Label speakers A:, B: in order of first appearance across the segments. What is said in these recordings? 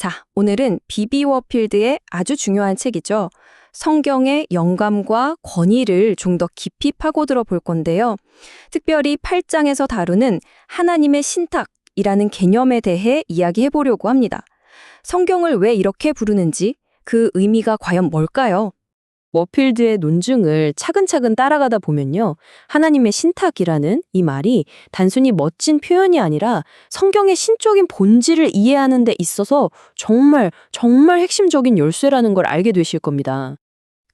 A: 자, 오늘은 비비 워필드의 아주 중요한 책이죠. 성경의 영감과 권위를 좀 더 깊이 파고들어 볼 건데요. 특별히 8장에서 다루는 하나님의 신탁이라는 개념에 대해 이야기해 보려고 합니다. 성경을 왜 이렇게 부르는지, 그 의미가 과연 뭘까요?
B: 워필드의 논증을 차근차근 따라가다 보면요. 하나님의 신탁이라는 이 말이 단순히 멋진 표현이 아니라 성경의 신적인 본질을 이해하는 데 있어서 정말 핵심적인 열쇠라는 걸 알게 되실 겁니다.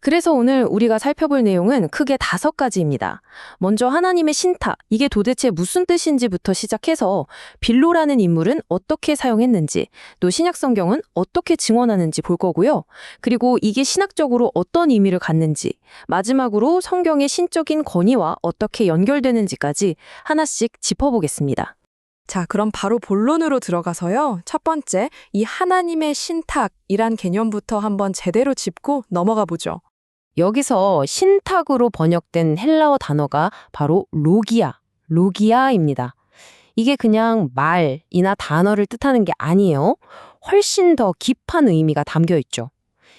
A: 그래서 오늘 우리가 살펴볼 내용은 크게 5가지입니다. 먼저 하나님의 신탁, 이게 도대체 무슨 뜻인지부터 시작해서 빌로라는 인물은 어떻게 사용했는지, 또 신약 성경은 어떻게 증언하는지 볼 거고요. 그리고 이게 신학적으로 어떤 의미를 갖는지, 마지막으로 성경의 신적인 권위와 어떻게 연결되는지까지 하나씩 짚어보겠습니다.
C: 자, 그럼 바로 본론으로 들어가서요. 첫 번째, 이 하나님의 신탁이란 개념부터 한번 제대로 짚고 넘어가 보죠.
B: 여기서 신탁으로 번역된 헬라어 단어가 바로 로기아입니다. 이게 그냥 말이나 단어를 뜻하는 게 아니에요. 훨씬 더 깊은 의미가 담겨 있죠.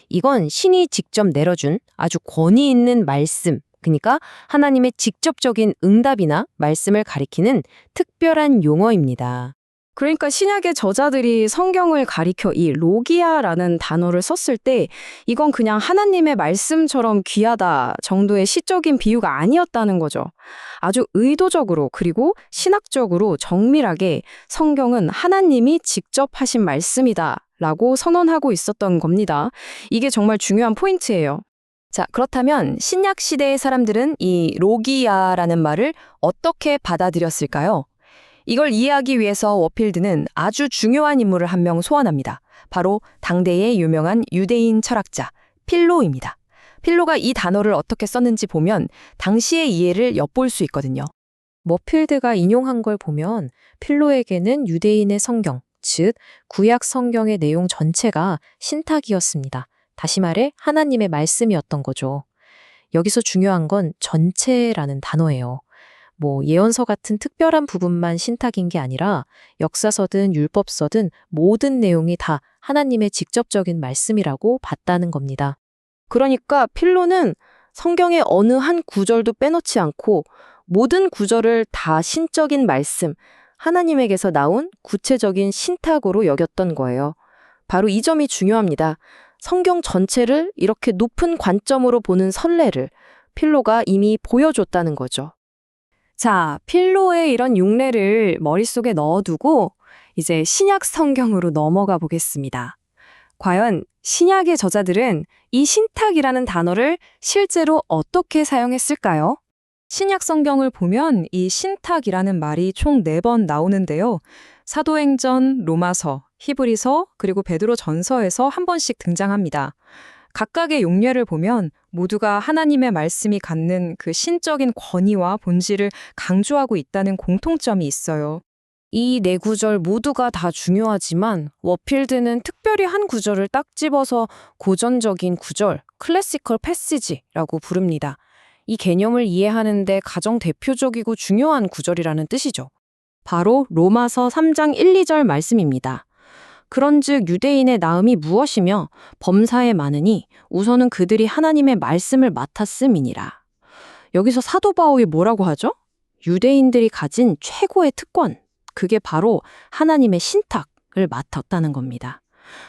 B: 이건 신이 직접 내려준 아주 권위 있는 말씀, 그러니까 하나님의 직접적인 응답이나 말씀을 가리키는 특별한 용어입니다.
A: 그러니까 신약의 저자들이 성경을 가리켜 이 로기아라는 단어를 썼을 때 이건 그냥 하나님의 말씀처럼 귀하다 정도의 시적인 비유가 아니었다는 거죠. 아주 의도적으로 그리고 신학적으로 정밀하게 성경은 하나님이 직접 하신 말씀이다 라고 선언하고 있었던 겁니다. 이게 정말 중요한 포인트예요. 자, 그렇다면 신약 시대의 사람들은 이 로기아라는 말을 어떻게 받아들였을까요? 이걸 이해하기 위해서 워필드는 아주 중요한 인물을 한 명 소환합니다. 바로 당대의 유명한 유대인 철학자 필로입니다. 필로가 이 단어를 어떻게 썼는지 보면 당시의 이해를 엿볼 수 있거든요.
B: 워필드가 인용한 걸 보면 필로에게는 유대인의 성경, 즉 구약 성경의 내용 전체가 신탁이었습니다. 다시 말해 하나님의 말씀이었던 거죠. 여기서 중요한 건 전체라는 단어예요. 예언서 같은 특별한 부분만 신탁인 게 아니라 역사서든 율법서든 모든 내용이 다 하나님의 직접적인 말씀이라고 봤다는 겁니다.
A: 그러니까 필로는 성경의 어느 한 구절도 빼놓지 않고 모든 구절을 다 신적인 말씀, 하나님에게서 나온 구체적인 신탁으로 여겼던 거예요. 바로 이 점이 중요합니다. 성경 전체를 이렇게 높은 관점으로 보는 선례를 필로가 이미 보여줬다는 거죠. 자, 필로의 이런 융례를 머릿속에 넣어두고 이제 신약 성경으로 넘어가 보겠습니다. 과연 신약의 저자들은 이 신탁이라는 단어를 실제로 어떻게 사용했을까요? 신약 성경을 보면 이 신탁이라는 말이 총 4번 나오는데요. 사도행전, 로마서, 히브리서, 그리고 베드로 전서에서 한 번씩 등장합니다. 각각의 용례를 보면 모두가 하나님의 말씀이 갖는 그 신적인 권위와 본질을 강조하고 있다는 공통점이 있어요.
B: 이 4구절 모두가 다 중요하지만 워필드는 특별히 한 구절을 딱 집어서 고전적인 구절, 클래시컬 패시지라고 부릅니다. 이 개념을 이해하는 데 가장 대표적이고 중요한 구절이라는 뜻이죠. 바로 로마서 3장 1, 2절 말씀입니다. 그런즉 유대인의 나음이 무엇이며 범사에 많으니 우선은 그들이 하나님의 말씀을 맡았음이니라. 여기서 사도 바울이 뭐라고 하죠? 유대인들이 가진 최고의 특권, 그게 바로 하나님의 신탁을 맡았다는 겁니다.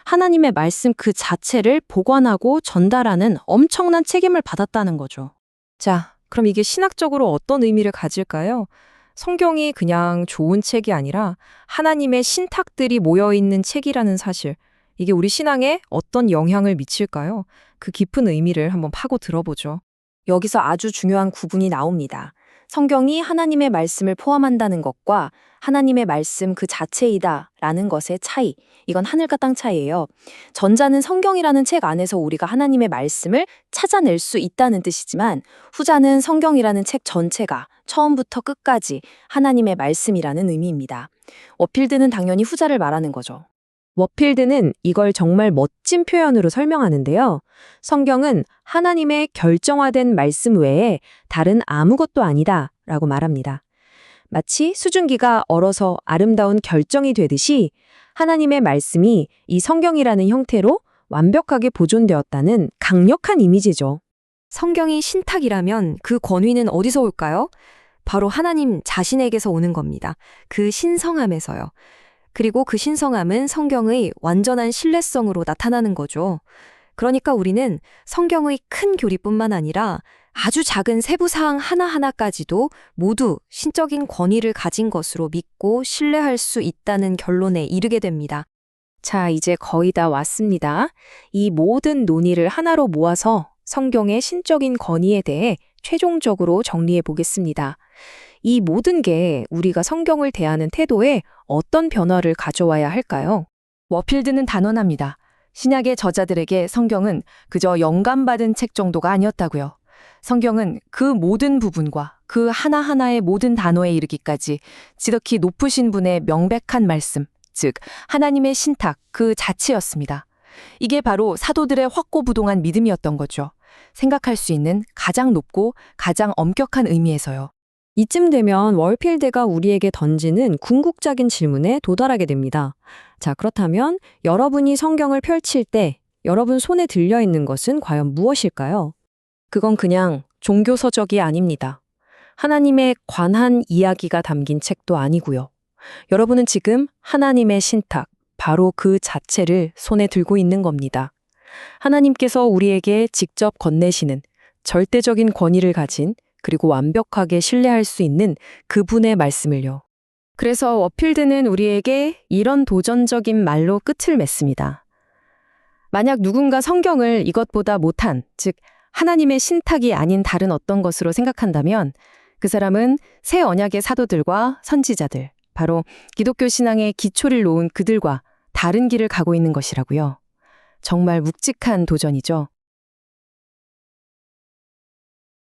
B: 하나님의 말씀 그 자체를 보관하고 전달하는 엄청난 책임을 받았다는 거죠.
A: 자, 그럼 이게 신학적으로 어떤 의미를 가질까요? 성경이 그냥 좋은 책이 아니라 하나님의 신탁들이 모여있는 책이라는 사실, 이게 우리 신앙에 어떤 영향을 미칠까요? 그 깊은 의미를 한번 파고 들어보죠. 여기서 아주 중요한 구분이 나옵니다. 성경이 하나님의 말씀을 포함한다는 것과 하나님의 말씀 그 자체이다 라는 것의 차이, 이건 하늘과 땅 차이예요. 전자는 성경이라는 책 안에서 우리가 하나님의 말씀을 찾아낼 수 있다는 뜻이지만 후자는 성경이라는 책 전체가 처음부터 끝까지 하나님의 말씀이라는 의미입니다. 워필드는 당연히 후자를 말하는 거죠.
B: 워필드는 이걸 정말 멋진 표현으로 설명하는데요. 성경은 하나님의 결정화된 말씀 외에 다른 아무것도 아니다 라고 말합니다. 마치 수증기가 얼어서 아름다운 결정이 되듯이 하나님의 말씀이 이 성경이라는 형태로 완벽하게 보존되었다는 강력한 이미지죠.
D: 성경이 신탁이라면 그 권위는 어디서 올까요? 바로 하나님 자신에게서 오는 겁니다. 그 신성함에서요. 그리고 그 신성함은 성경의 완전한 신뢰성으로 나타나는 거죠. 그러니까 우리는 성경의 큰 교리뿐만 아니라 아주 작은 세부사항 하나하나까지도 모두 신적인 권위를 가진 것으로 믿고 신뢰할 수 있다는 결론에 이르게 됩니다.
B: 자, 이제 거의 다 왔습니다. 이 모든 논의를 하나로 모아서 성경의 신적인 권위에 대해 최종적으로 정리해 보겠습니다. 이 모든 게 우리가 성경을 대하는 태도에 어떤 변화를 가져와야 할까요?
A: 워필드는 단언합니다. 신약의 저자들에게 성경은 그저 영감받은 책 정도가 아니었다고요. 성경은 그 모든 부분과 그 하나하나의 모든 단어에 이르기까지 지극히 높으신 분의 명백한 말씀, 즉 하나님의 신탁 그 자체였습니다. 이게 바로 사도들의 확고부동한 믿음이었던 거죠. 생각할 수 있는 가장 높고 가장 엄격한 의미에서요.
B: 이쯤 되면 월필드가 우리에게 던지는 궁극적인 질문에 도달하게 됩니다. 자, 그렇다면 여러분이 성경을 펼칠 때 여러분 손에 들려 있는 것은 과연 무엇일까요?
A: 그건 그냥 종교서적이 아닙니다. 하나님의 관한 이야기가 담긴 책도 아니고요. 여러분은 지금 하나님의 신탁, 바로 그 자체를 손에 들고 있는 겁니다. 하나님께서 우리에게 직접 건네시는 절대적인 권위를 가진 그리고 완벽하게 신뢰할 수 있는 그분의 말씀을요. 그래서 워필드는 우리에게 이런 도전적인 말로 끝을 맺습니다. 만약 누군가 성경을 이것보다 못한, 즉 하나님의 신탁이 아닌 다른 어떤 것으로 생각한다면 그 사람은 새 언약의 사도들과 선지자들, 바로 기독교 신앙의 기초를 놓은 그들과 다른 길을 가고 있는 것이라고요. 정말 묵직한 도전이죠.